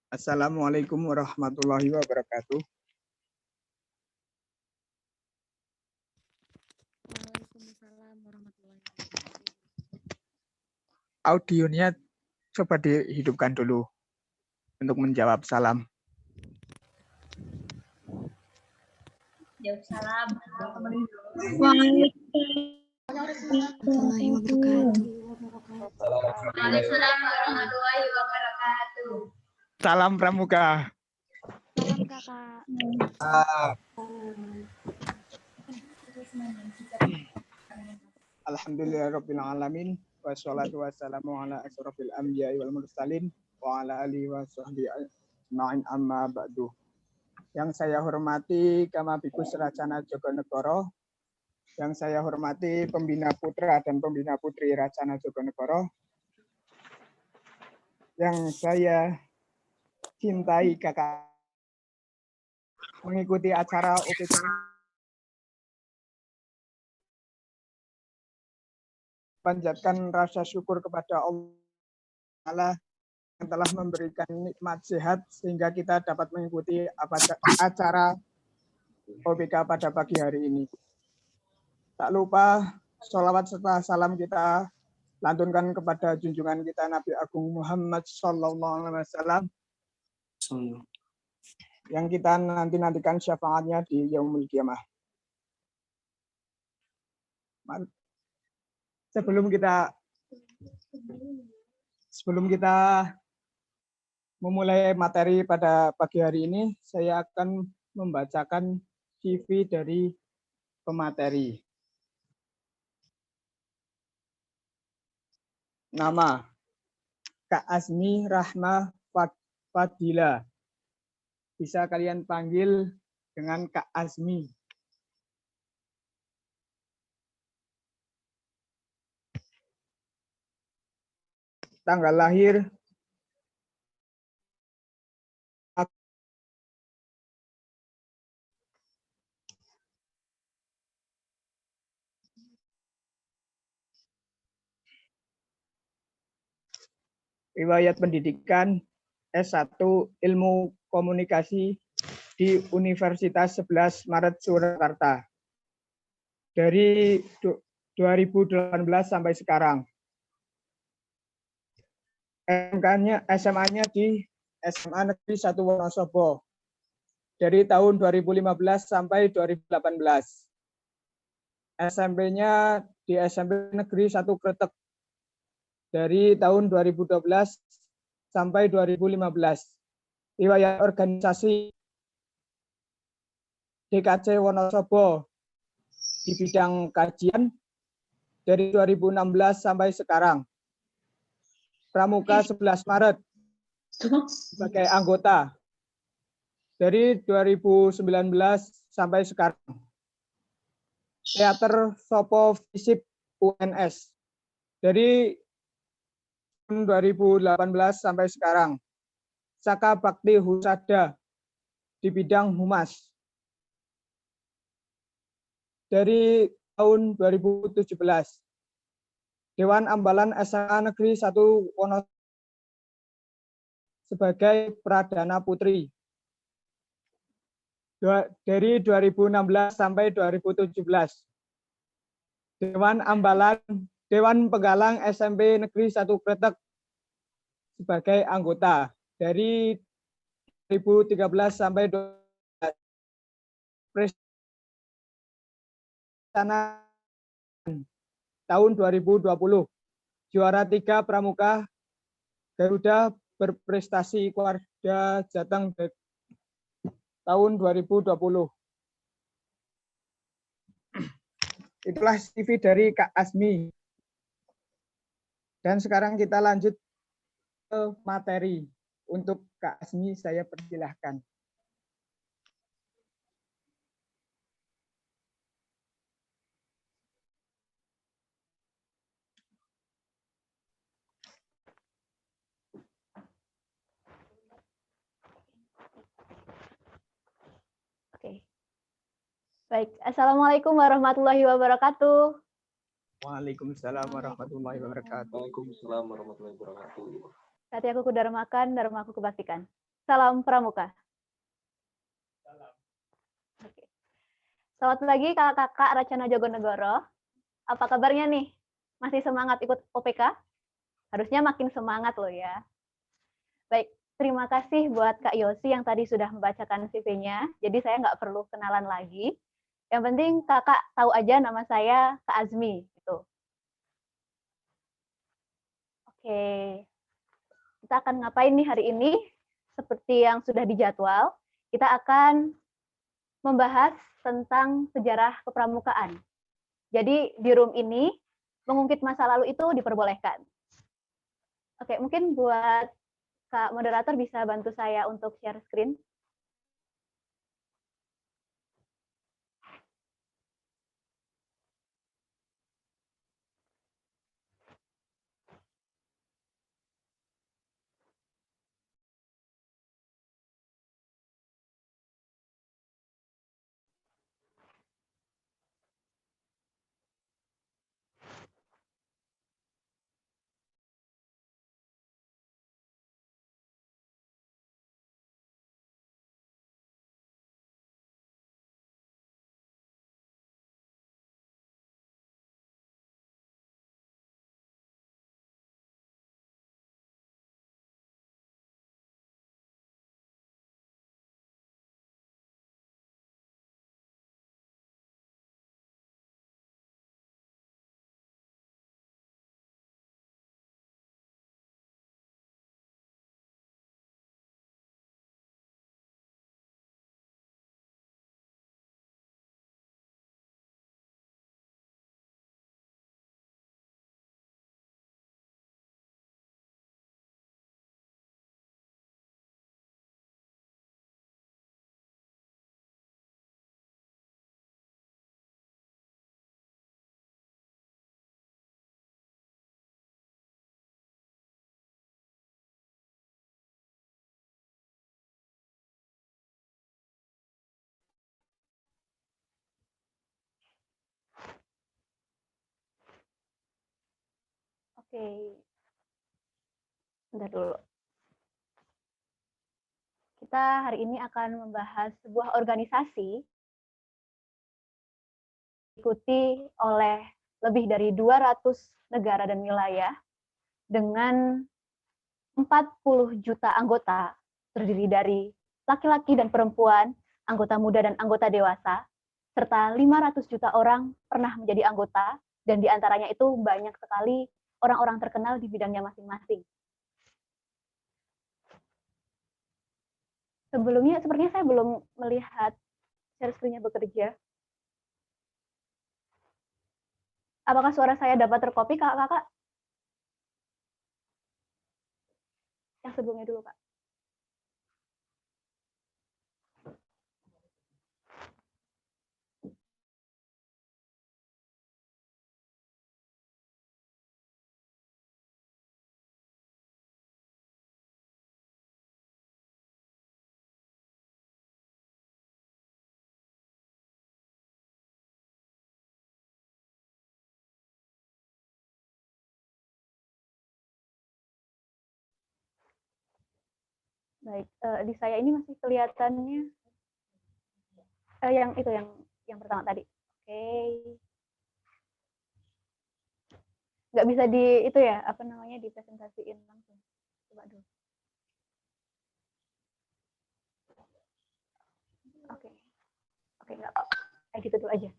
Assalamualaikum warahmatullahi wabarakatuh. Waalaikumsalam warahmatullahi wabarakatuh. Audionya coba dihidupkan dulu untuk menjawab salam. Jawab salam. Warahmatullahi wabarakatuh. Waalaikumsalam warahmatullahi wabarakatuh. Salam Pramuka. Salam kakak. Alhamdulillahirabbil alamin wassalatu wassalamu ala asyrofil anbiya'i wal mursalin wa ala alihi wa sahbihi ajma'in amma ba'du. Yang saya hormati Kamabikus Racana Jogonegoro, yang saya hormati pembina putra dan pembina putri Racana Jogonegoro, yang saya cintai kakak mengikuti acara UPK panjatkan rasa syukur kepada Allah yang telah memberikan nikmat sehat sehingga kita dapat mengikuti acara OPK pada pagi hari ini. Tak lupa sholawat serta salam kita lantunkan kepada junjungan kita Nabi Agung Muhammad SAW yang kita nantikan syafaatnya di Yaumul Qiyamah. Sebelum kita memulai materi pada pagi hari ini, saya akan membacakan CV dari pemateri. Nama Kak Azmi Rahma Fadila. Bisa kalian panggil dengan Kak Azmi. Tanggal lahir riwayat pendidikan S1 Ilmu Komunikasi di Universitas 11 Maret Surakarta. Dari 2018 sampai sekarang. SMA-nya di SMA Negeri 1 Wonosobo. Dari tahun 2015 sampai 2018. SMP-nya di SMP Negeri 1 Kretek. Dari tahun 2012 sampai 2015. Riwayat organisasi DKC Wonosobo di bidang kajian dari 2016 sampai sekarang. Pramuka 11 Maret sebagai anggota dari 2019 sampai sekarang. Teater Sopo Visip UNS dari 2018 sampai sekarang. Saka Bakti Husada di bidang humas dari tahun 2017. Dewan Ambalan SMA Negeri 1 Wonosobo sebagai Pradana Putri. Dari 2016 sampai 2017. Dewan Penggalang SMP Negeri 1 Kretek sebagai anggota dari 2013 sampai 2017. Tahun 2020 juara 3 Pramuka Garuda berprestasi Warga Jateng tahun 2020. Itulah CV dari Kak Azmi. Dan sekarang kita lanjut ke materi. Untuk Kak Azmi saya persilahkan. Oke. Baik, Assalamualaikum warahmatullahi wabarakatuh. Waalaikumsalam warahmatullahi wabarakatuh. Waalaikumsalam warahmatullahi wabarakatuh. Hati aku kudarmakan, dharma aku kebaktikan. Salam Pramuka. Oke. Selamat pagi kakak-kakak Racana Jogonegoro. Apa kabarnya nih? Masih semangat ikut OPK? Harusnya makin semangat loh ya. Baik, terima kasih buat Kak Yosi yang tadi sudah membacakan CV-nya. Jadi saya nggak perlu kenalan lagi. Yang penting kakak tahu aja nama saya Kak Azmi. Gitu. Oke, kita akan ngapain nih hari ini? Seperti yang sudah dijadwal, kita akan membahas tentang sejarah kepramukaan. Jadi di room ini, mengungkit masa lalu itu diperbolehkan. Oke, mungkin buat Kak Moderator bisa bantu saya untuk share screen. Oke, bentar dulu. Kita hari ini akan membahas sebuah organisasi diikuti oleh lebih dari 200 negara dan wilayah dengan 40 juta anggota, terdiri dari laki-laki dan perempuan, anggota muda dan anggota dewasa, serta 500 juta orang pernah menjadi anggota, dan diantaranya itu banyak sekali orang-orang terkenal di bidangnya masing-masing. Sebelumnya, sepertinya saya belum melihat share screen-nya bekerja. Apakah suara saya dapat tercopy, kakak-kakak? Yang sebelumnya dulu, Kak. Baik, di saya ini masih kelihatannya yang itu yang pertama tadi. Oke. Nggak bisa di itu ya, apa namanya, dipresentasiin langsung. Coba dulu. Oke. Oke, nggak apa-apa. Kayak gitu dulu aja.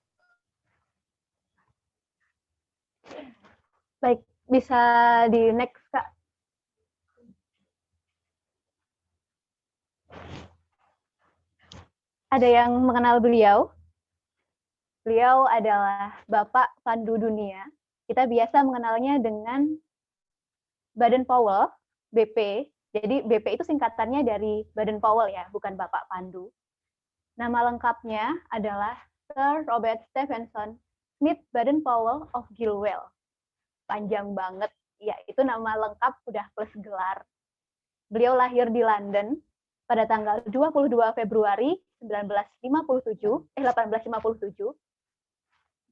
Baik, bisa di next, Kak. Ada yang mengenal beliau? Beliau adalah Bapak Pandu Dunia. Kita biasa mengenalnya dengan Baden Powell, BP. Jadi BP itu singkatannya dari Baden Powell ya, bukan Bapak Pandu. Nama lengkapnya adalah Sir Robert Stephenson Smith Baden Powell of Gilwell. Panjang banget, ya itu nama lengkap udah plus gelar. Beliau lahir di London pada tanggal 22 Februari 1857.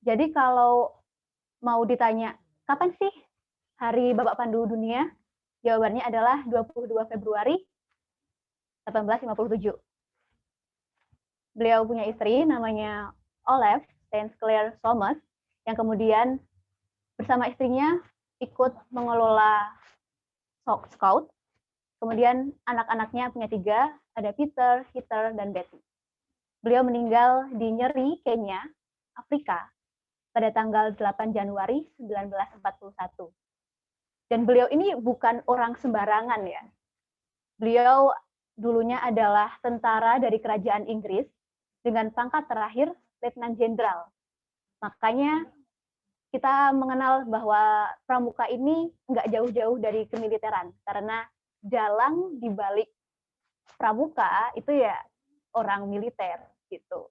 Jadi kalau mau ditanya, kapan sih hari Bapak Pandu Dunia? Jawabannya adalah 22 Februari 1857. Beliau punya istri namanya Olaf St. Clair Somers, yang kemudian bersama istrinya ikut mengelola Scout. Kemudian anak-anaknya punya 3, ada Peter, Heather, dan Betty. Beliau meninggal di Nyeri, Kenya, Afrika, pada tanggal 8 Januari 1941. Dan beliau ini bukan orang sembarangan ya. Beliau dulunya adalah tentara dari kerajaan Inggris dengan pangkat terakhir Letnan Jenderal. Makanya kita mengenal bahwa Pramuka ini nggak jauh-jauh dari kemiliteran, karena dalang di balik Pramuka itu ya orang militer gitu.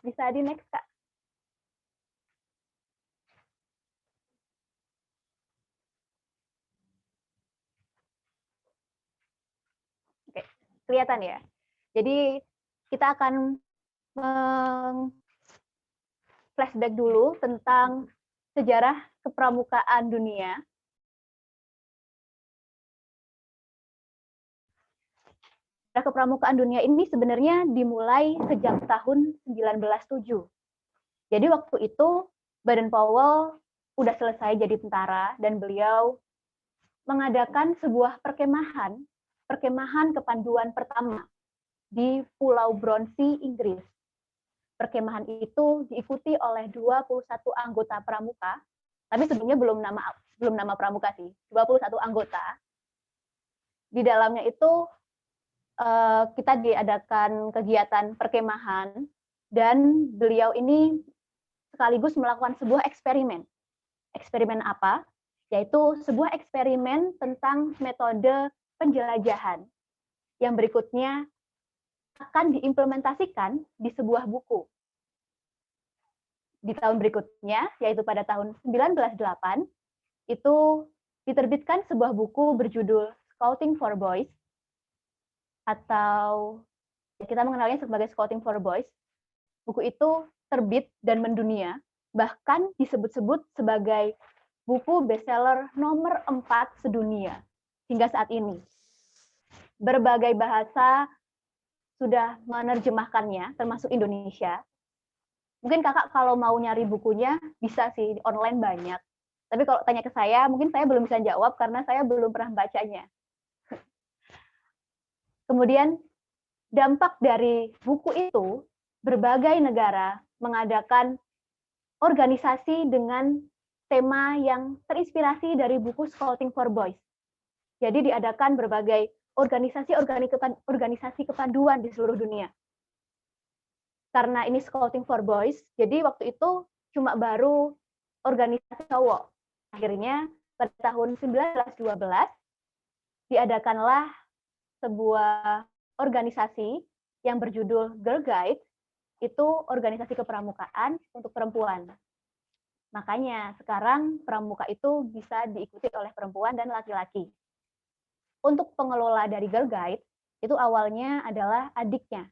Bisa di next, Kak. Oke, kelihatan ya. Jadi kita akan flashback dulu tentang sejarah kepramukaan dunia. Sejarah kepramukaan dunia ini sebenarnya dimulai sejak tahun 1907. Jadi waktu itu Baden-Powell udah selesai jadi tentara dan beliau mengadakan sebuah perkemahan kepanduan pertama di Pulau Bronsey, Inggris. Perkemahan itu diikuti oleh 21 anggota pramuka, tapi sebelumnya belum nama pramuka sih, 21 anggota. Di dalamnya itu kita diadakan kegiatan perkemahan dan beliau ini sekaligus melakukan sebuah eksperimen. Eksperimen apa? Yaitu sebuah eksperimen tentang metode penjelajahan yang berikutnya akan diimplementasikan di sebuah buku. Di tahun berikutnya, yaitu pada tahun 1908, itu diterbitkan sebuah buku berjudul Scouting for Boys, atau kita mengenalnya sebagai Scouting for Boys. Buku itu terbit dan mendunia, bahkan disebut-sebut sebagai buku bestseller nomor 4 sedunia hingga saat ini. Berbagai bahasa sudah menerjemahkannya, termasuk Indonesia. Mungkin kakak kalau mau nyari bukunya, bisa sih, online banyak. Tapi kalau tanya ke saya, mungkin saya belum bisa jawab karena saya belum pernah bacanya. Kemudian, dampak dari buku itu, berbagai negara mengadakan organisasi dengan tema yang terinspirasi dari buku Scouting for Boys. Jadi diadakan berbagai organisasi kepanduan di seluruh dunia. Karena ini Scouting for Boys, jadi waktu itu cuma baru organisasi cowok. Akhirnya pada tahun 1912 diadakanlah sebuah organisasi yang berjudul Girl Guide, itu organisasi kepramukaan untuk perempuan. Makanya sekarang pramuka itu bisa diikuti oleh perempuan dan laki-laki. Untuk pengelola dari Girl Guide, itu awalnya adalah adiknya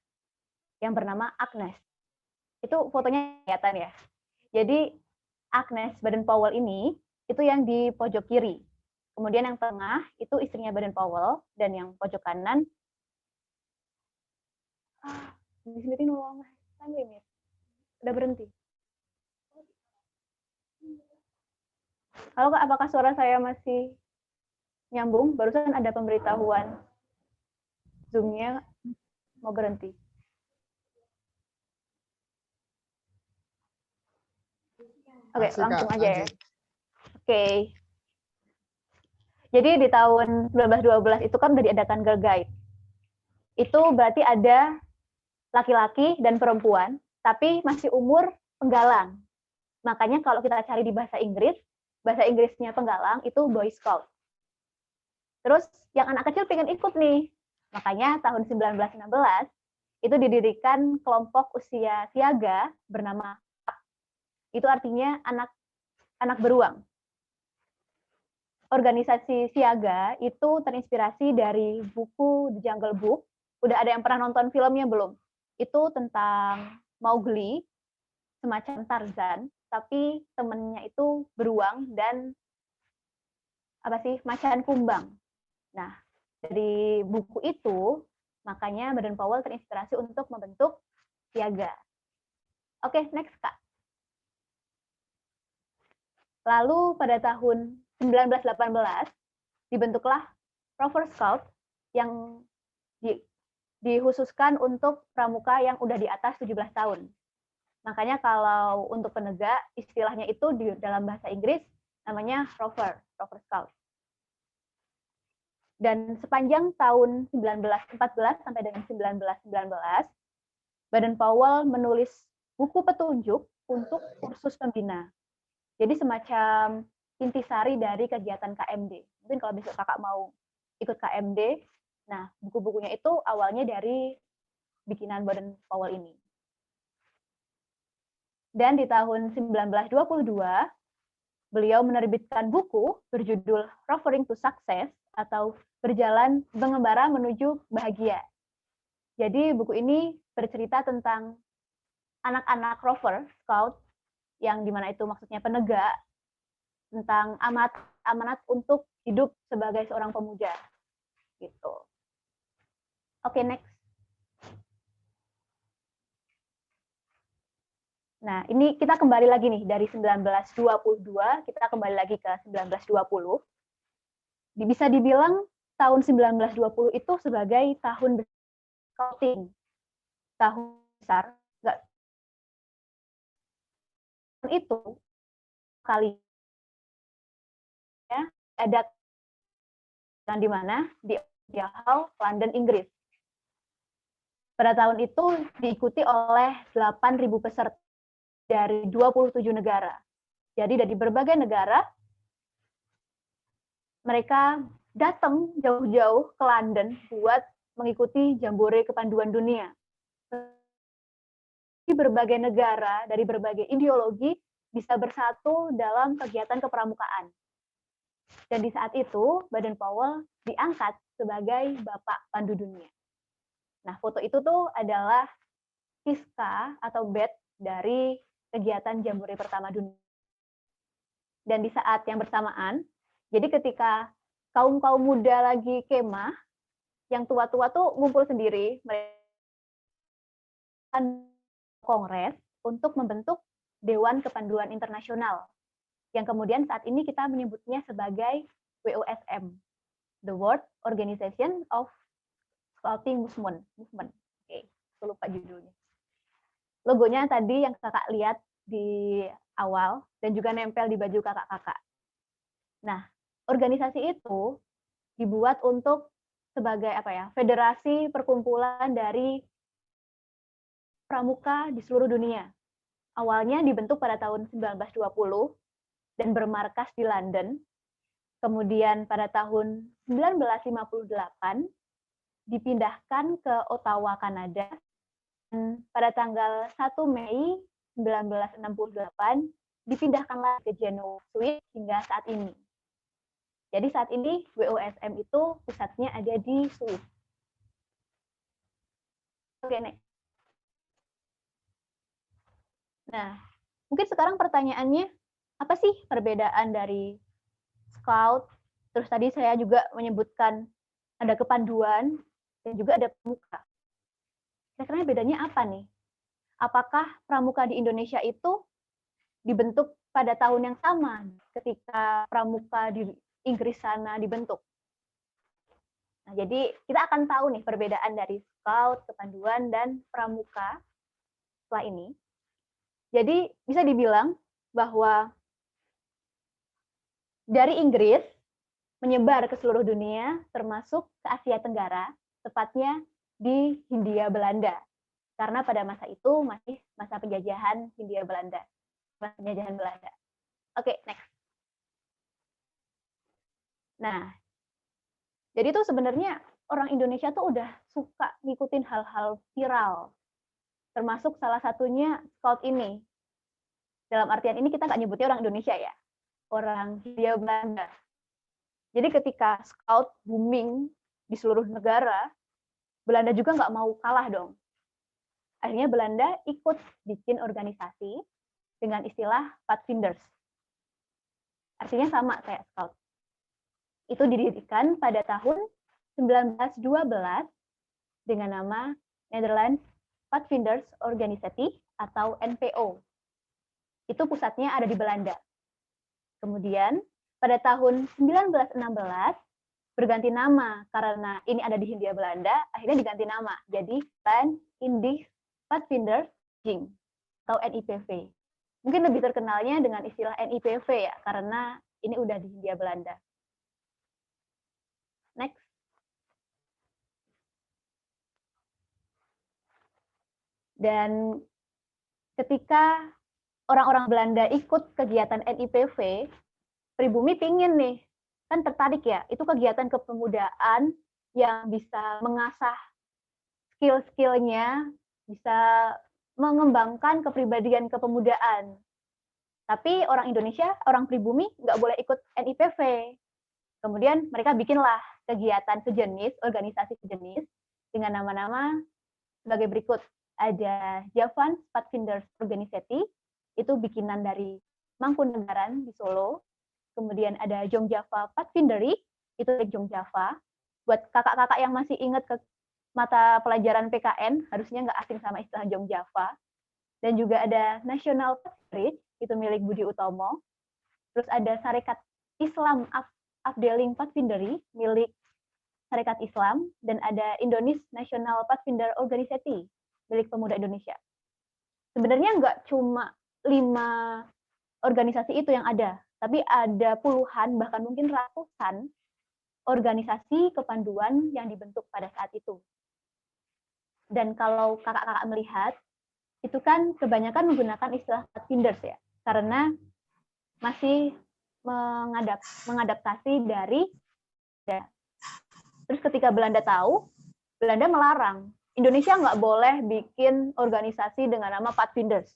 yang bernama Agnes. Itu fotonya kelihatan ya. Jadi Agnes Baden-Powell ini, itu yang di pojok kiri. Kemudian yang tengah, itu istrinya Baden-Powell, dan yang pojok kanan, di sini nolong, time limit. Udah berhenti. Halo Kak, apakah suara saya masih nyambung? Barusan ada pemberitahuan Zoom-nya mau berhenti. Oke, langsung aja ya. Oke. Jadi di tahun 1912 itu kan udah diadakan Girl Guide. Itu berarti ada laki-laki dan perempuan, tapi masih umur penggalang. Makanya kalau kita cari di bahasa Inggrisnya penggalang itu Boy Scout. Terus yang anak kecil pengen ikut nih. Makanya tahun 1916 itu didirikan kelompok usia siaga bernama PAK. Itu artinya anak beruang. Organisasi siaga itu terinspirasi dari buku The Jungle Book. Udah ada yang pernah nonton filmnya belum? Itu tentang Mowgli, semacam Tarzan, tapi temennya itu beruang dan macan kumbang. Nah, Dari buku itu, makanya Baden Powell terinspirasi untuk membentuk Siaga. Oke, next Kak. Lalu pada tahun 1918 dibentuklah Rover Scout yang dikhususkan untuk pramuka yang udah di atas 17 tahun. Makanya kalau untuk penegak, istilahnya itu di dalam bahasa Inggris namanya Rover Scout. Dan sepanjang tahun 1914 sampai dengan 1919, Baden Powell menulis buku petunjuk untuk kursus pembina. Jadi semacam intisari dari kegiatan KMD. Mungkin kalau besok kakak mau ikut KMD, nah buku-bukunya itu awalnya dari bikinan Baden Powell ini. Dan di tahun 1922, beliau menerbitkan buku berjudul Rovering to Success atau Berjalan Mengembara Menuju Bahagia. Jadi buku ini bercerita tentang anak-anak rover, scout, yang dimana itu maksudnya penegak, tentang amanat untuk hidup sebagai seorang pemuda. Gitu. Oke, next. Nah, ini kita kembali lagi nih dari 1922, kita kembali lagi ke 1920. Bisa dibilang tahun 1920 itu sebagai tahun scouting, tahun besar. Itu kali ya ada di mana di Hall, London, Inggris. Pada tahun itu diikuti oleh 8.000 peserta dari 27 negara. Jadi dari berbagai negara mereka datang jauh-jauh ke London buat mengikuti Jambore Kepanduan Dunia. Di berbagai negara, dari berbagai ideologi, bisa bersatu dalam kegiatan kepramukaan. Dan di saat itu, Baden Powell diangkat sebagai Bapak Pandu Dunia. Nah, foto itu tuh adalah Kiska atau badge dari kegiatan Jambore pertama dunia. Dan di saat yang bersamaan, jadi ketika kaum-kaum muda lagi kemah, yang tua-tua tuh ngumpul sendiri, mereka kongres untuk membentuk Dewan Kepanduan Internasional, yang kemudian saat ini kita menyebutnya sebagai WOSM, the World Organization of Scouting Movement. Oke, aku lupa judulnya. Logonya tadi yang kakak lihat di awal dan juga nempel di baju kakak-kakak. Nah, organisasi itu dibuat untuk sebagai federasi perkumpulan dari pramuka di seluruh dunia. Awalnya dibentuk pada tahun 1920 dan bermarkas di London. Kemudian pada tahun 1958 dipindahkan ke Ottawa, Kanada. Dan pada tanggal 1 Mei 1968 dipindahkan lagi ke Genoa, Swiss hingga saat ini. Jadi saat ini WOSM itu pusatnya ada di Swiss. Oke, next. Nah, mungkin sekarang pertanyaannya, apa sih perbedaan dari scout? Terus tadi saya juga menyebutkan ada kepanduan dan juga ada pramuka. Kira-kira bedanya apa nih? Apakah pramuka di Indonesia itu dibentuk pada tahun yang sama ketika pramuka di Inggris sana dibentuk? Nah, jadi kita akan tahu nih perbedaan dari scout, kepanduan, dan pramuka setelah ini. Jadi bisa dibilang bahwa dari Inggris menyebar ke seluruh dunia, termasuk ke Asia Tenggara, tepatnya di Hindia Belanda. Karena pada masa itu masih masa penjajahan Hindia Belanda. Masa penjajahan Belanda. Oke, next. Nah, jadi itu sebenarnya orang Indonesia tuh udah suka ngikutin hal-hal viral. Termasuk salah satunya scout ini. Dalam artian ini kita nggak nyebutnya orang Indonesia ya, orang Hindia Belanda. Jadi ketika scout booming di seluruh negara, Belanda juga nggak mau kalah dong. Akhirnya Belanda ikut bikin organisasi dengan istilah Pathfinders. Artinya sama kayak scout. Itu didirikan pada tahun 1912 dengan nama Netherlands Pathfinders Organisatie atau NPO. Itu pusatnya ada di Belanda. Kemudian pada tahun 1916 berganti nama karena ini ada di Hindia Belanda, akhirnya diganti nama jadi Land Indisch Pathfinders Vereniging atau NIPV. Mungkin lebih terkenalnya dengan istilah NIPV ya, karena ini udah di Hindia Belanda. Next. Dan ketika orang-orang Belanda ikut kegiatan NIPV, pribumi pingin nih, kan tertarik ya, itu kegiatan kepemudaan yang bisa mengasah skill-skillnya, bisa mengembangkan kepribadian kepemudaan. Tapi orang Indonesia, orang pribumi nggak boleh ikut NIPV. Kemudian mereka bikinlah kegiatan sejenis, organisasi sejenis, dengan nama-nama sebagai berikut. Ada Javan Pathfinders Organisatie, itu bikinan dari Mangkunegaran di Solo. Kemudian ada Jongjava Pathfindery, itu dari Jongjava. Buat kakak-kakak yang masih ingat ke mata pelajaran PKN, harusnya nggak asing sama istilah Jongjava. Dan juga ada National Pathbridge, itu milik Budi Utomo. Terus ada Sarekat Islam Afdeling Pathfindery, milik Sarekat Islam. Dan ada Indonesia National Pathfinder Organisatie, milik Pemuda Indonesia. Sebenarnya nggak cuma 5 organisasi itu yang ada, tapi ada puluhan, bahkan mungkin ratusan organisasi kepanduan yang dibentuk pada saat itu. Dan kalau kakak-kakak melihat, itu kan kebanyakan menggunakan istilah Pathfinders ya, karena masih mengadaptasi dari Belanda. Terus ketika Belanda tahu, Belanda melarang. Indonesia nggak boleh bikin organisasi dengan nama Pathfinders.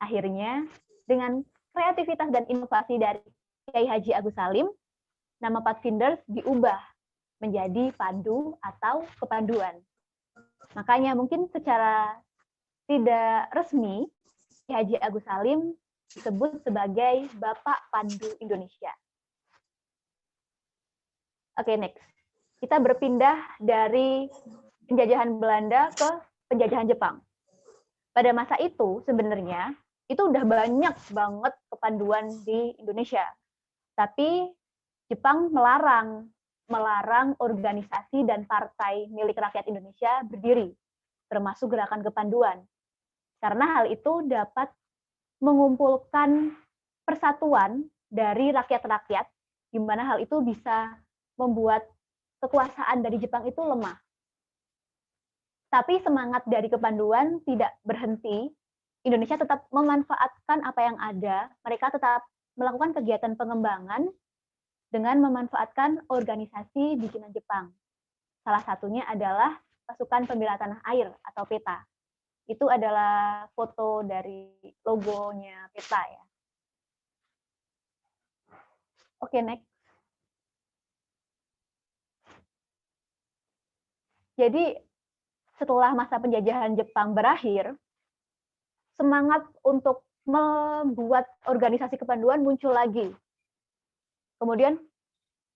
Akhirnya, dengan kreativitas dan inovasi dari Kiai Haji Agus Salim, nama Pathfinders diubah menjadi Pandu atau Kepanduan. Makanya mungkin secara tidak resmi, Kiai Haji Agus Salim disebut sebagai Bapak Pandu Indonesia. Oke, next. Kita berpindah dari penjajahan Belanda ke penjajahan Jepang. Pada masa itu sebenarnya itu udah banyak banget kepanduan di Indonesia. Tapi Jepang melarang organisasi dan partai milik rakyat Indonesia berdiri, termasuk gerakan kepanduan. Karena hal itu dapat mengumpulkan persatuan dari rakyat-rakyat, di mana hal itu bisa membuat kekuasaan dari Jepang itu lemah. Tapi semangat dari kepanduan tidak berhenti. Indonesia tetap memanfaatkan apa yang ada. Mereka tetap melakukan kegiatan pengembangan dengan memanfaatkan organisasi bikinan Jepang. Salah satunya adalah Pasukan Pembela Tanah Air atau PETA. Itu adalah foto dari logonya PETA ya. Oke, next. Jadi setelah masa penjajahan Jepang berakhir, semangat untuk membuat organisasi kepanduan muncul lagi. Kemudian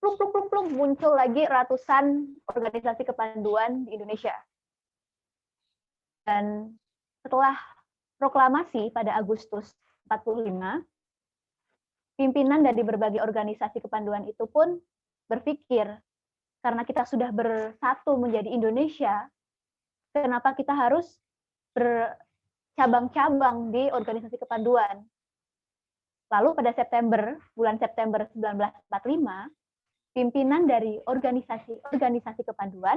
plung, muncul lagi ratusan organisasi kepanduan di Indonesia. Dan setelah proklamasi pada Agustus 45, pimpinan dari berbagai organisasi kepanduan itu pun berpikir, karena kita sudah bersatu menjadi Indonesia, kenapa kita harus bercabang-cabang di organisasi kepanduan? Lalu pada bulan September 1945, pimpinan dari organisasi kepanduan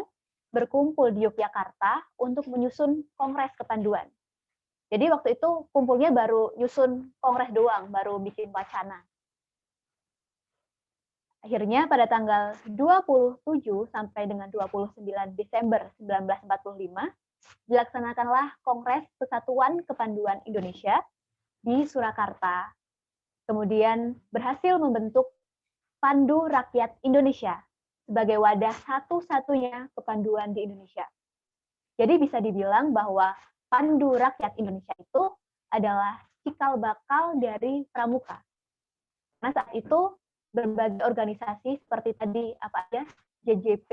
berkumpul di Yogyakarta untuk menyusun Kongres Kepanduan. Jadi waktu itu kumpulnya baru nyusun kongres doang, baru bikin wacana. Akhirnya pada tanggal 27 sampai dengan 29 Desember 1945, dilaksanakanlah Kongres Persatuan Kepanduan Indonesia di Surakarta. Kemudian berhasil membentuk Pandu Rakyat Indonesia sebagai wadah satu-satunya kepanduan di Indonesia. Jadi bisa dibilang bahwa Pandu Rakyat Indonesia itu adalah cikal bakal dari Pramuka. Nah saat itu berbagai organisasi seperti tadi apa aja, JJP,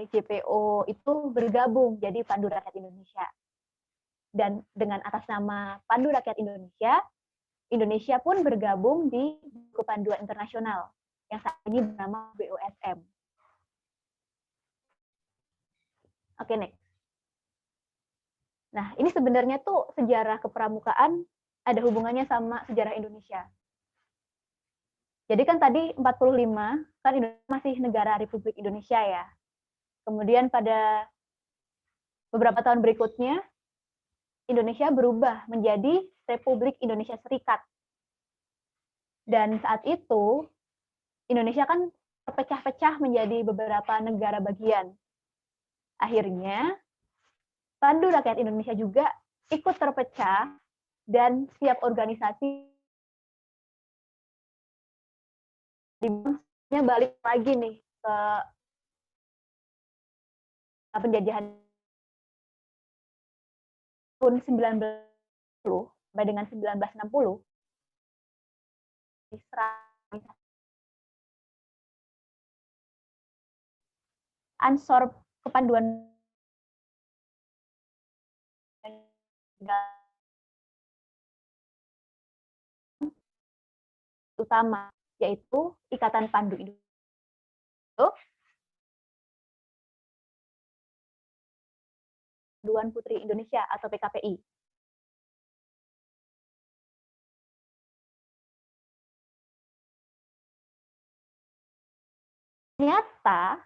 JPO itu bergabung jadi Pandu Rakyat Indonesia. Dan dengan atas nama Pandu Rakyat Indonesia, Indonesia pun bergabung di Buku Panduan Internasional yang saat ini bernama BOSM. Oke, next. Nah, ini sebenarnya tuh sejarah kepramukaan ada hubungannya sama sejarah Indonesia. Jadi kan tadi 45 kan Indonesia masih negara Republik Indonesia ya. Kemudian pada beberapa tahun berikutnya Indonesia berubah menjadi Republik Indonesia Serikat. Dan saat itu Indonesia kan terpecah-pecah menjadi beberapa negara bagian. Akhirnya Pandu Rakyat Indonesia juga ikut terpecah dan setiap organisasi balik lagi nih ke penjajahan tahun 1960 sampai dengan 1960. Ansor Kepanduan utama yaitu Ikatan Pandu Indonesia, Panduan Putri Indonesia atau PKPI. Ternyata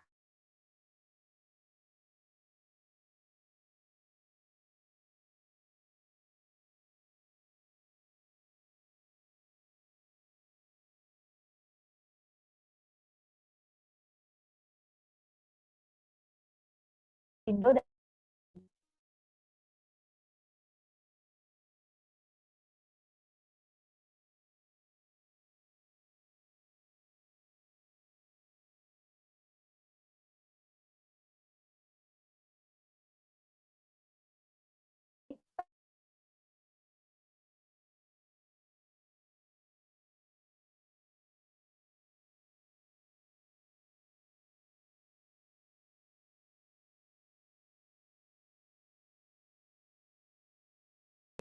Indo dan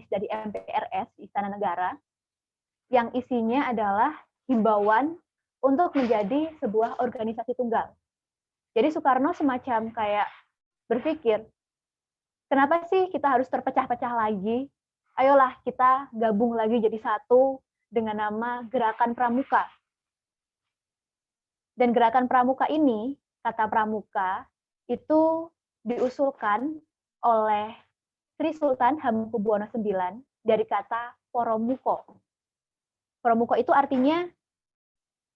dari MPRS Istana Negara yang isinya adalah himbauan untuk menjadi sebuah organisasi tunggal. Jadi Soekarno semacam kayak berpikir, kenapa sih kita harus terpecah-pecah lagi? Ayolah kita gabung lagi jadi satu dengan nama Gerakan Pramuka. Dan Gerakan Pramuka ini, kata Pramuka, itu diusulkan oleh Sri Sultan Hamengkubuwono IX dari kata Poromuko. Poromuko itu artinya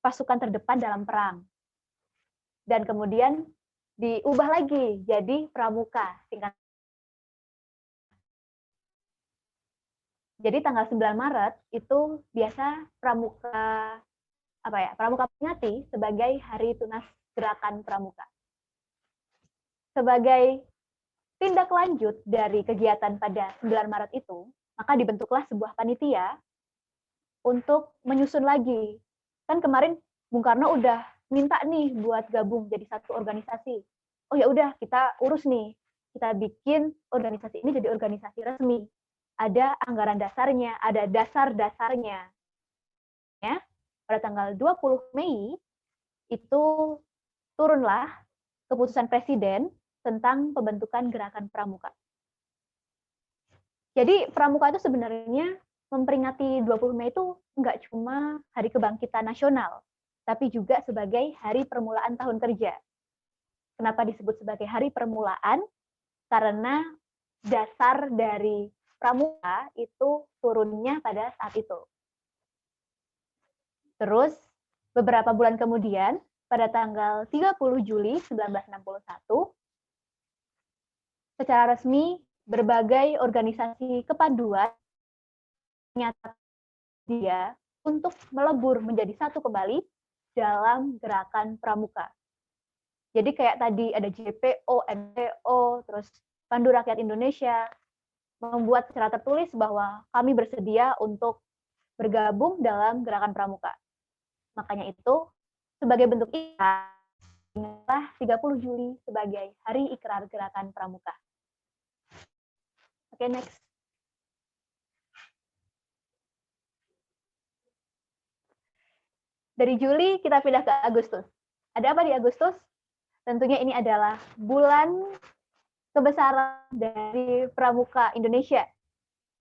pasukan terdepan dalam perang. Dan kemudian diubah lagi jadi Pramuka. Jadi tanggal 9 Maret itu biasa Pramuka Pramuka peringati sebagai Hari Tunas Gerakan Pramuka. Sebagai tindak lanjut dari kegiatan pada 9 Maret itu, maka dibentuklah sebuah panitia untuk menyusun lagi. Kan kemarin Bung Karno udah minta nih buat gabung jadi satu organisasi. Oh ya udah, kita urus nih. Kita bikin organisasi ini jadi organisasi resmi. Ada anggaran dasarnya, ada dasar-dasarnya. Ya, pada tanggal 20 Mei itu turunlah keputusan Presiden tentang pembentukan Gerakan Pramuka. Jadi Pramuka itu sebenarnya memperingati 20 Mei itu nggak cuma Hari Kebangkitan Nasional, tapi juga sebagai hari permulaan tahun kerja. Kenapa disebut sebagai hari permulaan? Karena dasar dari Pramuka itu turunnya pada saat itu. Terus beberapa bulan kemudian, pada tanggal 30 Juli 1961, secara resmi berbagai organisasi kepanduan menyatakan dia untuk melebur menjadi satu kembali dalam Gerakan Pramuka. Jadi kayak tadi ada JPO, MPO, terus Pandu Rakyat Indonesia membuat secara tertulis bahwa kami bersedia untuk bergabung dalam Gerakan Pramuka. Makanya itu sebagai bentuk Ingatlah 30 Juli sebagai Hari Ikrar Gerakan Pramuka. Oke, next. Dari Juli kita pindah ke Agustus. Ada apa di Agustus? Tentunya ini adalah bulan kebesaran dari Pramuka Indonesia.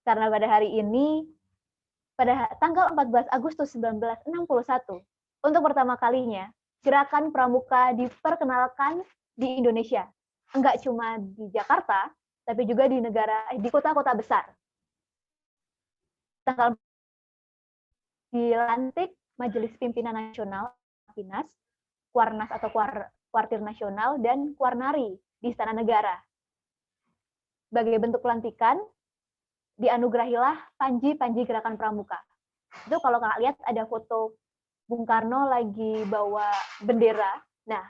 Karena pada hari ini, pada tanggal 14 Agustus 1961, untuk pertama kalinya, gerakan pramuka diperkenalkan di Indonesia. Enggak cuma di Jakarta, tapi juga di kota-kota besar. Tanggal dilantik Majelis Pimpinan Nasional, PINAS, Kuarnas atau Kuartir Nasional, dan Kuarnari di Istana Negara. Sebagai bentuk pelantikan, dianugerahilah Panji Gerakan Pramuka. Itu kalau kakak lihat ada foto Bung Karno lagi bawa bendera. Nah,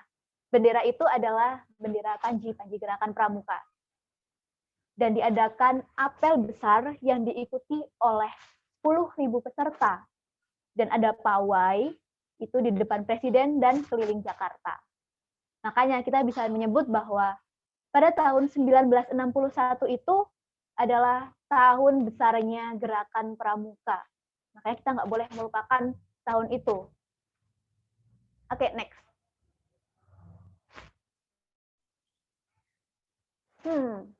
bendera itu adalah bendera Panji Gerakan Pramuka. Dan diadakan apel besar yang diikuti oleh 10.000 peserta. Dan ada pawai itu di depan Presiden dan keliling Jakarta. Makanya kita bisa menyebut bahwa pada tahun 1961 itu adalah tahun besarnya gerakan pramuka. Makanya kita nggak boleh melupakan tahun itu. Oke, next.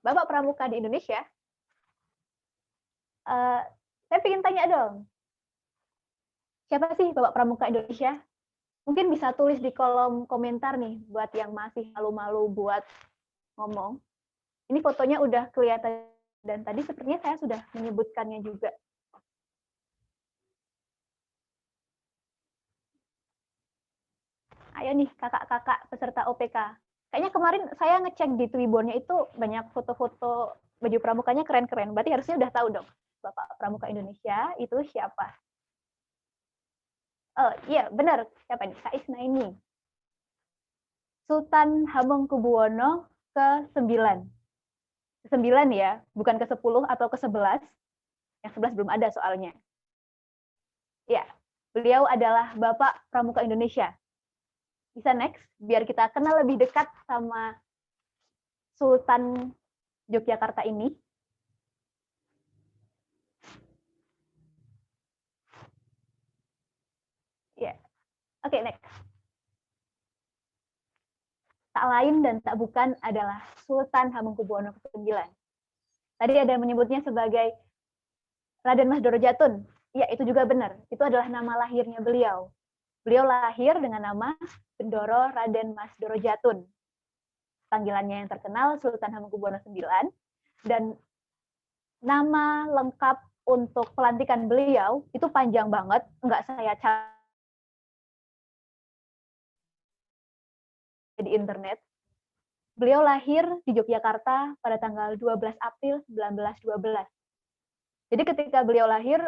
Bapak pramuka di Indonesia, saya ingin tanya dong, siapa sih Bapak pramuka Indonesia? Mungkin bisa tulis di kolom komentar nih, buat yang masih malu-malu buat ngomong. Ini fotonya udah kelihatan, dan tadi sepertinya saya sudah menyebutkannya juga. Ayo nih kakak-kakak peserta OPK. Kayaknya kemarin saya ngecek di Twibbonnya itu banyak foto-foto baju pramukanya keren-keren. Berarti harusnya udah tahu dong, Bapak Pramuka Indonesia itu siapa? Oh iya benar, siapa nih? Kak Isnaini. Sultan Hamengkubuwono ke-9. Ke-9 ya, bukan ke-10 atau ke-11. Yang 11 belum ada soalnya. Ya, beliau adalah Bapak Pramuka Indonesia. Bisa next, biar kita kenal lebih dekat sama Sultan Yogyakarta ini. Ya, oke, next. Tak lain dan tak bukan adalah Sultan Hamengkubuwono ke-9. Tadi ada menyebutnya sebagai Raden Mas Doro Jatun. Ya, itu juga benar. Itu adalah nama lahirnya beliau. Beliau lahir dengan nama Bendoro Raden Mas Doro Jatun. Panggilannya yang terkenal Sultan Hamengkubuwono IX. Dan nama lengkap untuk pelantikan beliau itu panjang banget, nggak saya cari di internet. Beliau lahir di Yogyakarta pada tanggal 12 April 1912. Jadi ketika beliau lahir,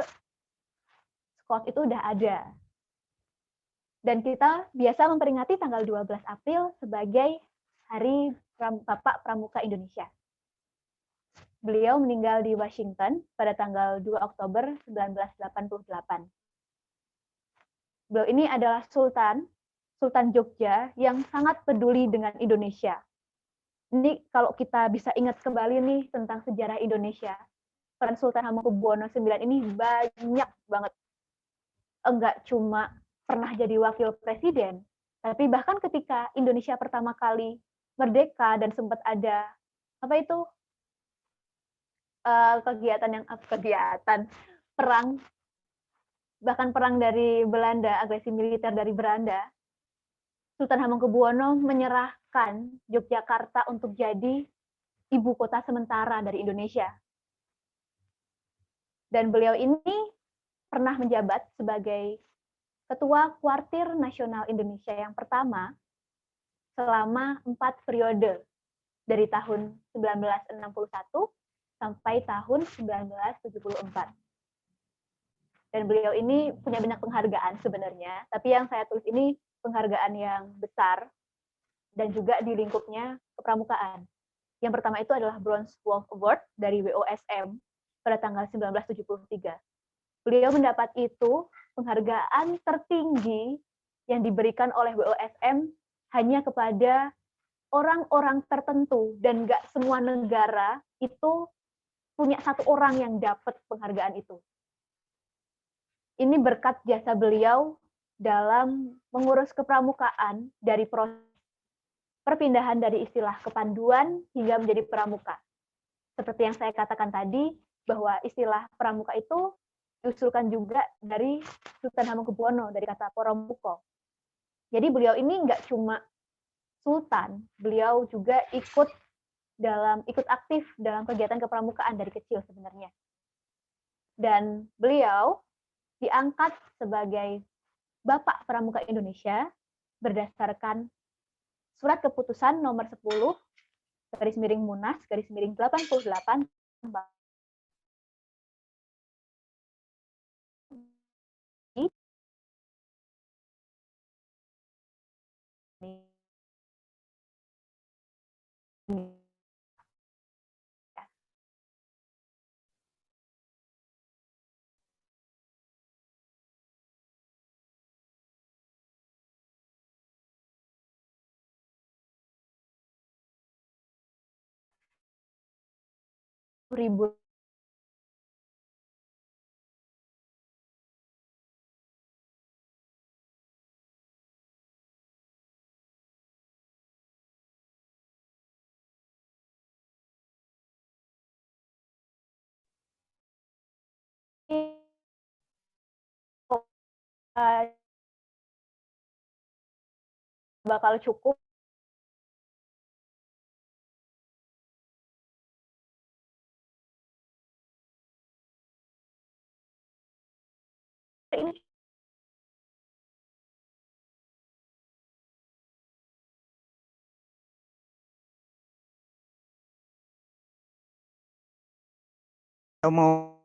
Scott itu udah ada. Dan kita biasa memperingati tanggal 12 April sebagai Hari Bapak Pramuka Indonesia. Beliau meninggal di Washington pada tanggal 2 Oktober 1988. Beliau ini adalah Sultan Jogja yang sangat peduli dengan Indonesia. Ini kalau kita bisa ingat kembali nih tentang sejarah Indonesia, peran Sultan Hamengkubuwono IX ini banyak banget. Enggak cuma pernah jadi wakil presiden, tapi bahkan ketika Indonesia pertama kali merdeka dan sempat ada perang, bahkan perang dari Belanda, agresi militer dari Belanda, Sultan Hamengkubuwono menyerahkan Yogyakarta untuk jadi ibu kota sementara dari Indonesia. Dan beliau ini pernah menjabat sebagai Ketua Kuartir Nasional Indonesia yang pertama selama 4 periode, dari tahun 1961 sampai tahun 1974. Dan beliau ini punya banyak penghargaan sebenarnya, tapi yang saya tulis ini penghargaan yang besar dan juga di lingkupnya kepramukaan. Yang pertama itu adalah Bronze Wolf Award dari WOSM pada tanggal 1973. Beliau mendapat itu penghargaan tertinggi yang diberikan oleh WOSM hanya kepada orang-orang tertentu dan nggak semua negara itu punya satu orang yang dapat penghargaan itu. Ini berkat jasa beliau dalam mengurus kepramukaan dari proses perpindahan dari istilah kepanduan hingga menjadi pramuka. Seperti yang saya katakan tadi, bahwa istilah pramuka itu diusulkan juga dari Sultan Hamengkubuwono, dari kata Poromuko. Jadi beliau ini nggak cuma sultan, beliau juga ikut aktif dalam kegiatan kepramukaan dari kecil sebenarnya. Dan beliau diangkat sebagai Bapak Pramuka Indonesia berdasarkan Surat Keputusan nomor 10 garis miring Munas garis miring 88 ribu bakal cukup ini mau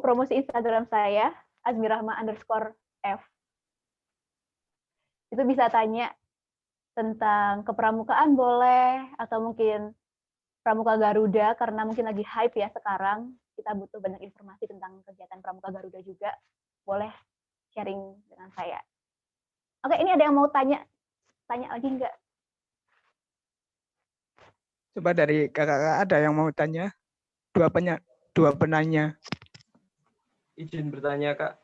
promosi Instagram saya @azmirahma_f. Itu bisa tanya tentang kepramukaan boleh, atau mungkin Pramuka Garuda, karena mungkin lagi hype ya sekarang. Kita butuh banyak informasi tentang kegiatan Pramuka Garuda juga. Boleh sharing dengan saya. Oke, ini ada yang mau tanya lagi nggak? coba dari kakak ada yang mau tanya? Dua penanya. Izin bertanya, Kak.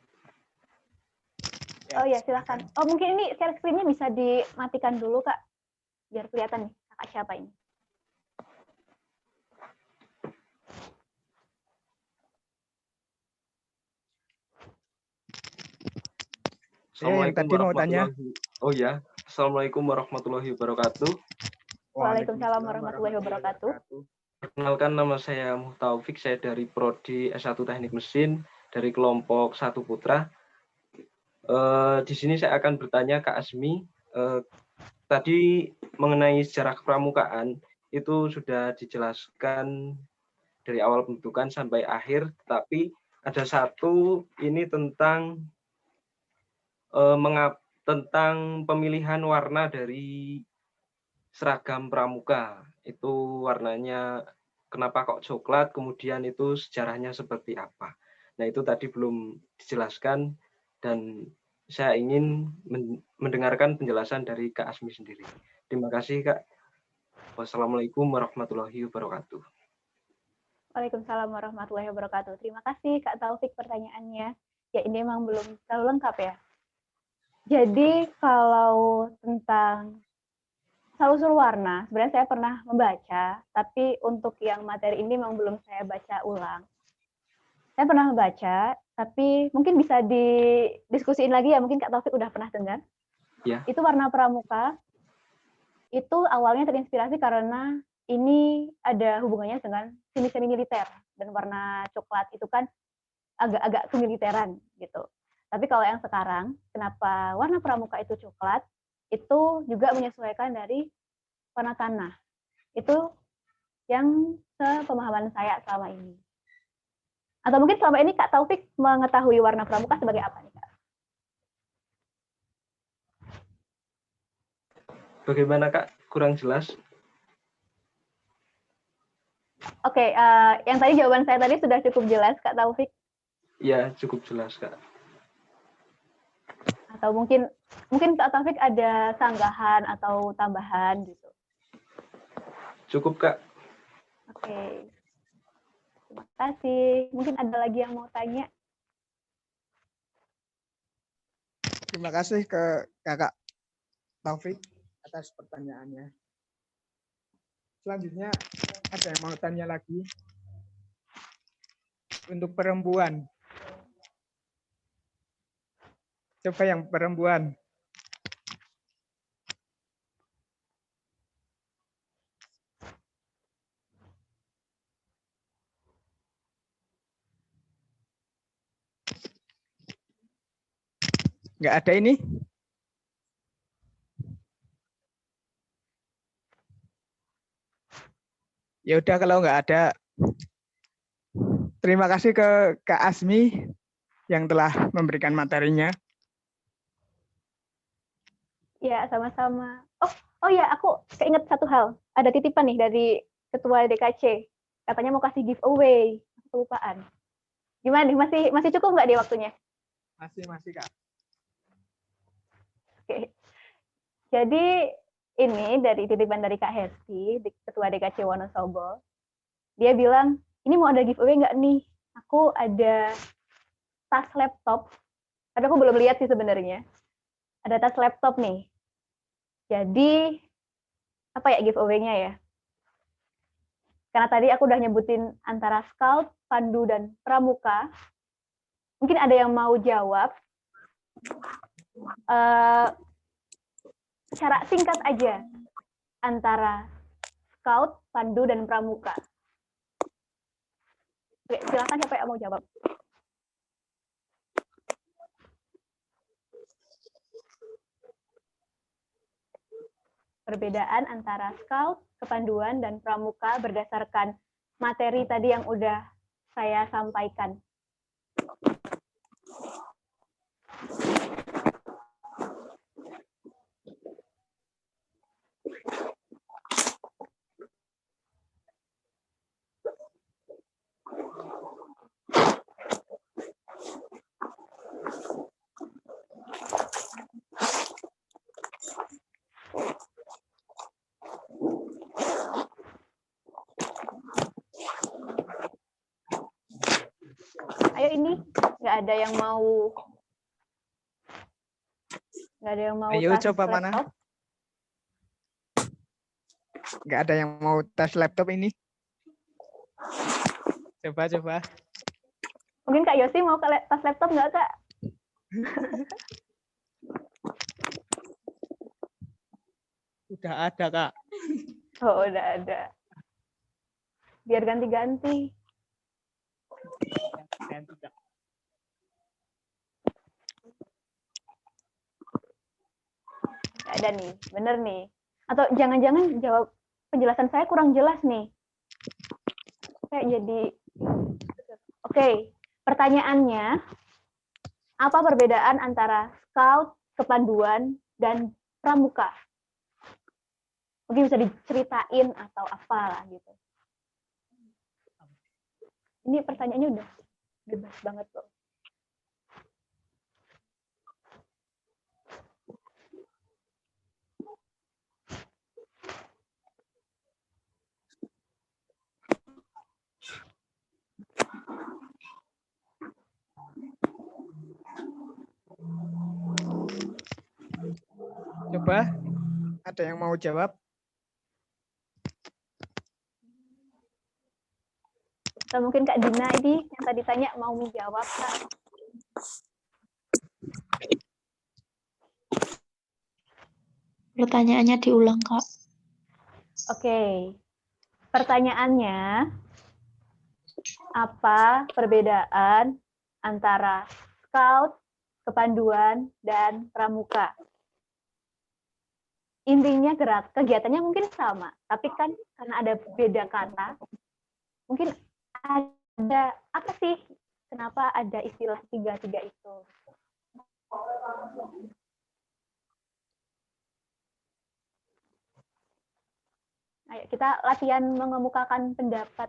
Oh ya, silakan. Oh, mungkin ini share screen-nya bisa dimatikan dulu, Kak. Biar kelihatan nih, kakak siapa ini. Yang tadi mau tanya. Oh ya, Assalamualaikum warahmatullahi wabarakatuh. Waalaikumsalam warahmatullahi wabarakatuh. Perkenalkan, nama saya Muhtaufik, saya dari Prodi S1 Teknik Mesin dari kelompok 1 Putra. Di sini saya akan bertanya Kak Asmi. Tadi mengenai sejarah kepramukaan itu sudah dijelaskan dari awal pembentukan sampai akhir, tapi ada satu ini tentang tentang pemilihan warna dari seragam pramuka. Itu warnanya kenapa kok coklat, kemudian itu sejarahnya seperti apa. Nah, itu tadi belum dijelaskan dan saya ingin mendengarkan penjelasan dari Kak Asmi sendiri. Terima kasih, Kak. Wassalamualaikum warahmatullahi wabarakatuh. Waalaikumsalam warahmatullahi wabarakatuh. Terima kasih Kak Taufik pertanyaannya. Ya, ini memang belum terlalu lengkap ya. Jadi kalau tentang salusur warna, sebenarnya saya pernah membaca, tapi untuk yang materi ini memang belum saya baca ulang. Saya pernah membaca, tapi mungkin bisa didiskusiin lagi ya, mungkin Kak Taufik udah pernah dengar. Ya. Itu warna pramuka, itu awalnya terinspirasi karena ini ada hubungannya dengan seni-seni militer, dan warna coklat itu kan agak-agak kemiliteran gitu. Tapi kalau yang sekarang, kenapa warna pramuka itu coklat, itu juga menyesuaikan dari warna tanah. Itu yang sepemahaman saya selama ini. Atau mungkin selama ini Kak Taufik mengetahui warna pramuka sebagai apa nih, Kak? Bagaimana, Kak? Kurang jelas? Oke, yang tadi jawaban saya tadi sudah cukup jelas, Kak Taufik. Ya, cukup jelas, Kak. Atau mungkin Kak Taufik ada sanggahan atau tambahan gitu. Cukup, Kak. Oke. Terima kasih. Mungkin ada lagi yang mau tanya? Terima kasih ke Kakak Taufik atas pertanyaannya. Selanjutnya ada yang mau tanya lagi? Untuk perempuan. Coba yang perempuan. Nggak ada ini? Ya udah kalau nggak ada, terima kasih ke Kak Asmi yang telah memberikan materinya. Ya, sama-sama. Oh ya, aku keinget satu hal. Ada titipan nih dari Ketua DKC. Katanya mau kasih giveaway. Kelupaan. Gimana nih? Masih cukup nggak nih waktunya? Masih Kak. Oke. Jadi ini dari titipan dari Kak Hesti, Ketua DKC Wonosobo. Dia bilang, ini mau ada giveaway nggak nih? Aku ada tas laptop. Tapi aku belum lihat sih sebenarnya. Ada tas laptop nih. Jadi, apa ya giveaway-nya ya? Karena tadi aku udah nyebutin antara Scout, Pandu, dan Pramuka. Mungkin ada yang mau jawab. Secara singkat aja. Antara Scout, Pandu, dan Pramuka. Oke, silakan siapa yang mau jawab. Perbedaan antara Scout, Kepanduan, dan Pramuka berdasarkan materi tadi yang udah saya sampaikan. Ayo ini, nggak ada yang mau Ayo tes coba mana? laptop. Nggak ada yang mau tes laptop ini? Coba. Mungkin Kak Yosi mau tes laptop nggak, Kak? Udah ada, Kak. Oh, udah ada. Biar ganti-ganti. Nggak ada nih, bener nih. Atau jangan-jangan jawab penjelasan saya kurang jelas nih. Oke, pertanyaannya, apa perbedaan antara Scout, Kepanduan, dan Pramuka? Mungkin bisa diceritain atau apalah gitu. Ini pertanyaannya udah bebas banget loh. Coba, ada yang mau jawab? Atau mungkin Kak Dina ini yang tadi tanya mau menjawab, Kak. Pertanyaannya diulang, Kak. Oke. Pertanyaannya, apa perbedaan antara Scout, Kepanduan, dan Pramuka? Intinya kegiatannya mungkin sama, tapi kan karena ada beda kata, mungkin ada apa sih? Kenapa ada istilah tiga-tiga itu? Ayo kita latihan mengemukakan pendapat.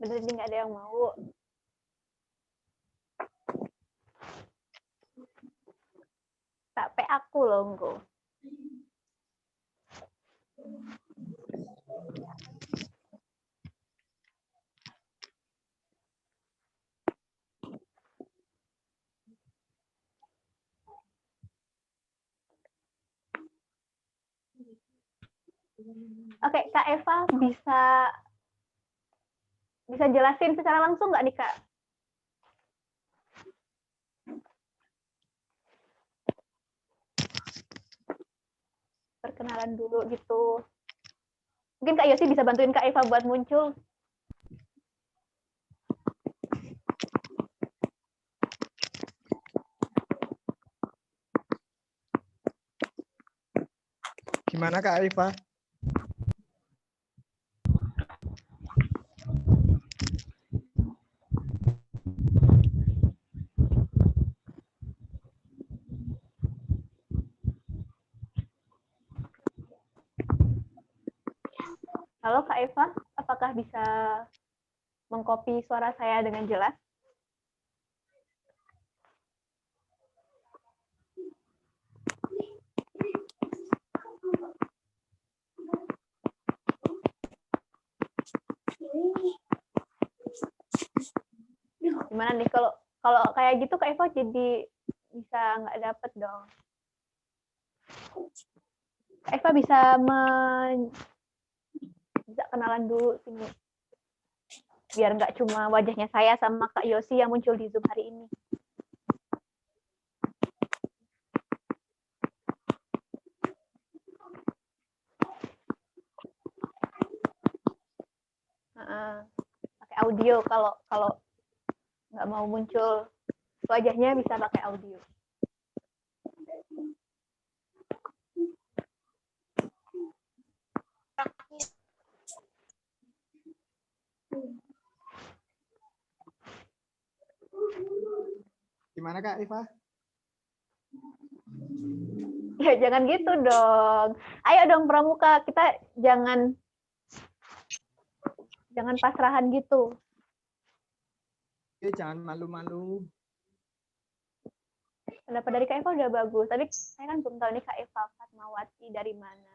Bener ini nggak ada yang mau. Sampai aku loh, Ngko. Oke, Kak Eva bisa jelasin secara langsung nggak nih, Kak? Perkenalan dulu gitu. Mungkin Kak Yosi bisa bantuin Kak Eva buat muncul. Gimana Kak Eva? Halo Kak Eva, apakah bisa mengcopy suara saya dengan jelas? Gimana nih kalau kayak gitu Kak Eva jadi bisa nggak dapet dong. Kak Eva bisa kenalan dulu sini. Biar nggak cuma wajahnya saya sama Kak Yosi yang muncul di Zoom hari ini. Pakai audio kalau nggak mau muncul wajahnya bisa pakai audio. Gimana Kak Eva? Ya jangan gitu dong. Ayo dong Pramuka, kita jangan pasrahan gitu. Jangan malu-malu. Pendapat dari Kak Eva udah bagus, tapi saya kan belum tahu nih Kak Eva Fatmawati dari mana.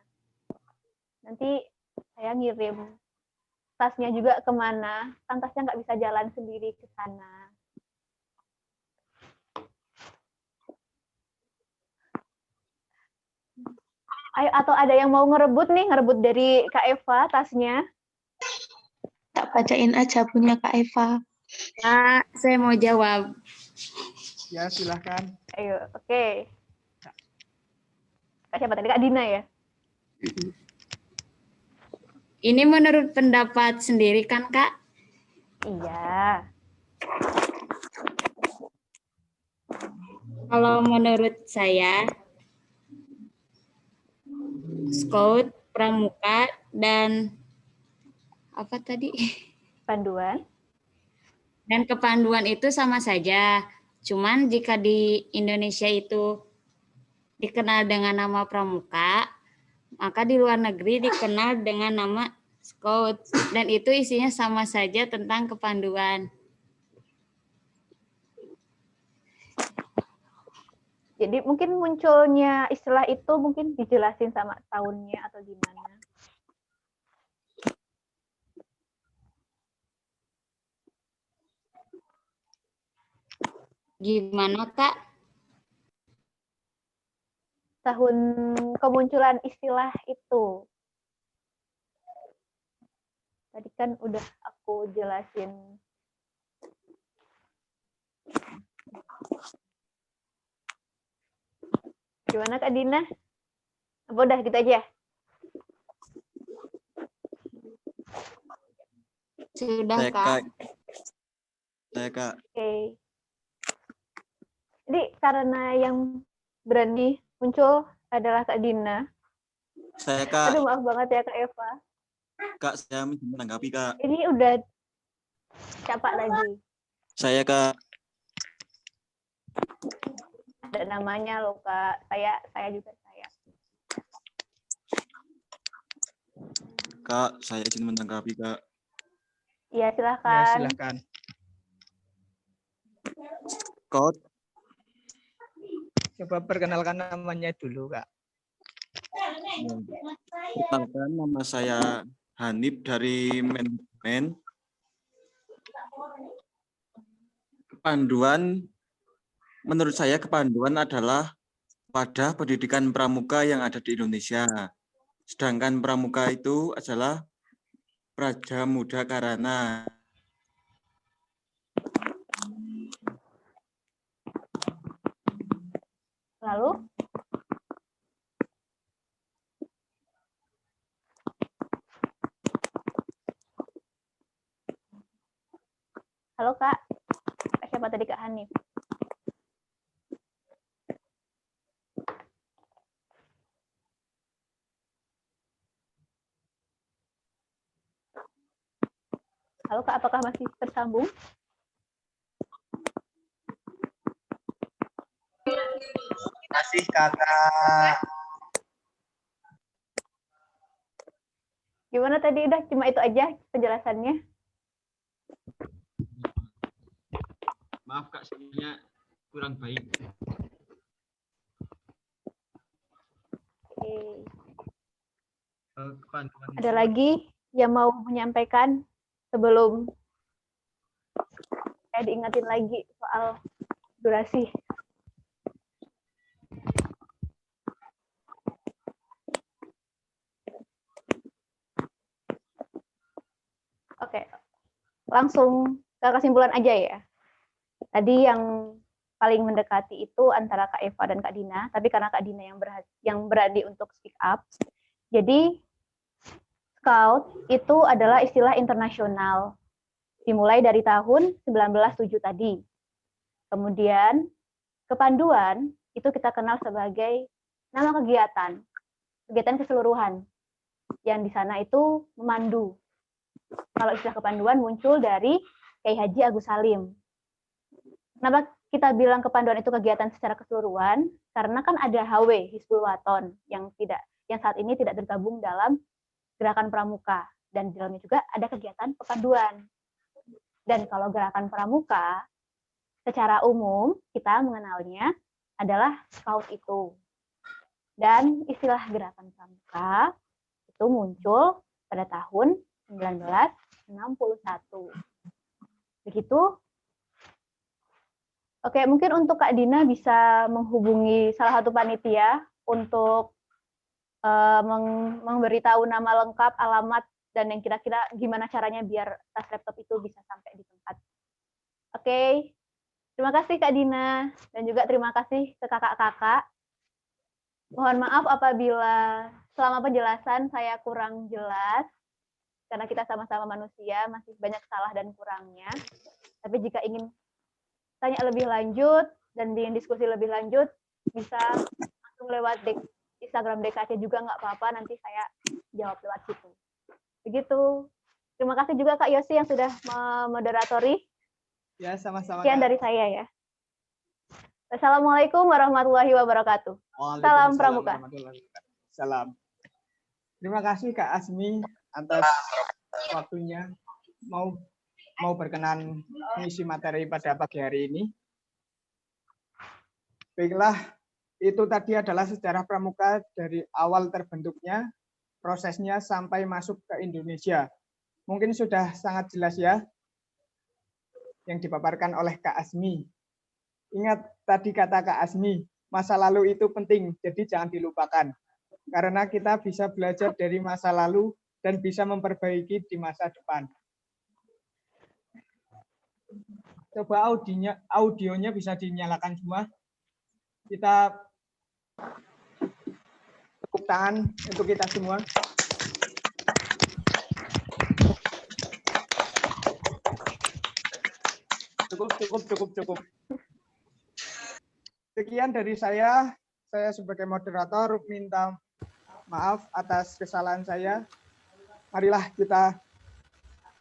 Nanti saya ngirim tasnya juga kemana, kan tasnya nggak bisa jalan sendiri ke sana. Ayo, atau ada yang mau ngerebut dari Kak Eva tasnya? Tak bacain aja punya Kak Eva. Kak, saya mau jawab. Ya, silahkan. Ayo, oke. Kak siapa tadi? Kak Dina ya? Ini menurut pendapat sendiri kan, Kak? Iya. Kalau menurut saya, Scout, Pramuka, dan apa tadi? Panduan. Dan kepanduan itu sama saja. Cuman jika di Indonesia itu dikenal dengan nama Pramuka, maka di luar negeri dikenal dengan nama Scout. Dan itu isinya sama saja tentang kepanduan. Jadi mungkin munculnya istilah itu mungkin dijelasin sama tahunnya atau gimana. Gimana, Kak? Tahun kemunculan istilah itu. Tadi kan udah aku jelasin. Gimana Kak Dina? Apa udah gitu aja? Sudah, Saya Kak. Kak. Saya Kak. Oke. Jadi karena yang berani muncul adalah Kak Dina. Saya Kak. Aduh, maaf banget ya Kak Eva. Kak, saya menanggapi Kak. Ini udah siapa lagi? Saya Kak. Ada namanya loh Kak. Saya juga saya. Kak, saya izin menanggapi Kak. Iya, Ya, silakan. silakan. Kod. Coba perkenalkan namanya dulu, Kak. Perkenalkan, nama saya Hanif dari manajemen. Kepanduan, menurut saya kepanduan adalah wadah pendidikan pramuka yang ada di Indonesia. Sedangkan pramuka itu adalah Praja Muda Karana. Lalu? Halo Kak. Siapa tadi Kak Hanif? Halo Kak, apakah masih tersambung? Masih Kakak. Gimana tadi, udah cuma itu aja penjelasannya? Maaf Kak, sinyalnya kurang baik. Oke. Kepanduan Ada lagi yang mau menyampaikan sebelum saya diingatin lagi soal durasi? Oke, langsung ke kesimpulan aja ya. Tadi yang paling mendekati itu antara Kak Eva dan Kak Dina, tapi karena Kak Dina yang berani untuk speak up, jadi Scout itu adalah istilah internasional, dimulai dari tahun 1907 tadi. Kemudian kepanduan itu kita kenal sebagai nama kegiatan keseluruhan, yang di sana itu memandu. Kalau istilah kepanduan muncul dari Kiai Haji Agus Salim. Kenapa kita bilang kepanduan itu kegiatan secara keseluruhan? Karena kan ada HW, Hizbul Waton, yang saat ini tidak tergabung dalam gerakan pramuka, dan di dalamnya juga ada kegiatan kepanduan. Dan kalau gerakan pramuka, secara umum kita mengenalnya adalah Scout itu. Dan istilah gerakan pramuka itu muncul pada tahun 1961. Begitu. Oke, mungkin untuk Kak Dina bisa menghubungi salah satu panitia untuk memberitahu nama lengkap, alamat, dan yang kira-kira gimana caranya biar tas laptop itu bisa sampai di tempat. Oke, terima kasih Kak Dina, dan juga terima kasih ke kakak-kakak. Mohon maaf apabila selama penjelasan saya kurang jelas, karena kita sama-sama manusia, masih banyak salah dan kurangnya. Tapi jika ingin tanya lebih lanjut dan ingin diskusi lebih lanjut, bisa langsung lewat Instagram DKC juga nggak apa-apa, nanti saya jawab lewat situ. Begitu. Terima kasih juga Kak Yosi yang sudah memoderatori. Ya, sama-sama. Sekian dari saya ya. Assalamualaikum warahmatullahi wabarakatuh. Salam Pramuka. Salam. Terima kasih Kak Asmi atas waktunya mau berkenan mengisi materi pada pagi hari ini. Baiklah, itu tadi adalah sejarah pramuka dari awal terbentuknya, prosesnya sampai masuk ke Indonesia. Mungkin sudah sangat jelas ya yang dipaparkan oleh Kak Asmi. Ingat tadi kata Kak Asmi, masa lalu itu penting, jadi jangan dilupakan. Karena kita bisa belajar dari masa lalu dan bisa memperbaiki di masa depan. Coba audionya bisa dinyalakan semua. Kita tepuk tangan untuk kita semua. Cukup. Sekian dari saya sebagai moderator minta maaf atas kesalahan saya. Marilah kita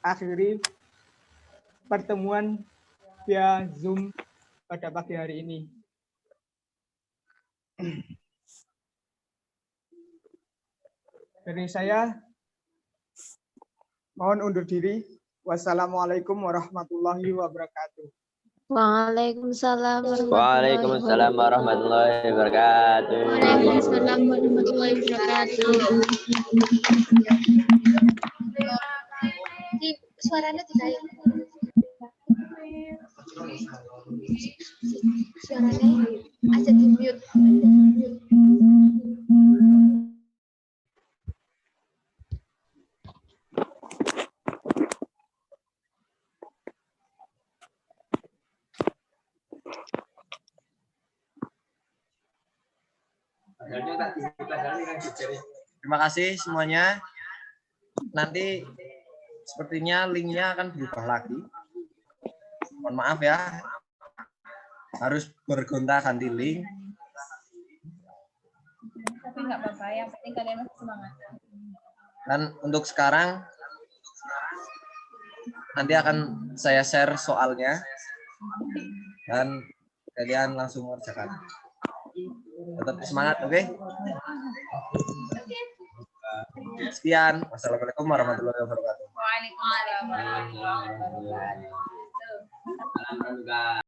akhiri pertemuan via Zoom pada pagi hari ini. Dari saya, mohon undur diri. Wassalamualaikum warahmatullahi wabarakatuh. Waalaikumsalam Waalaikumsalam warahmatullahi wabarakatuh. Waalaikumsalam warahmatullahi wabarakatuh. Suaranya tidak. Suaranya aja di mute. Terima kasih semuanya. Nanti sepertinya linknya akan berubah lagi. Mohon maaf ya. Harus bergonta-ganti link. Tapi nggak apa-apa, yang penting kalian masih semangat. Dan untuk sekarang, nanti akan saya share soalnya. Dan kalian langsung mengerjakan. Tetap semangat, oke? Sekian. Wassalamualaikum warahmatullahi wabarakatuh. Waalaikumsalam warahmatullahi wabarakatuh.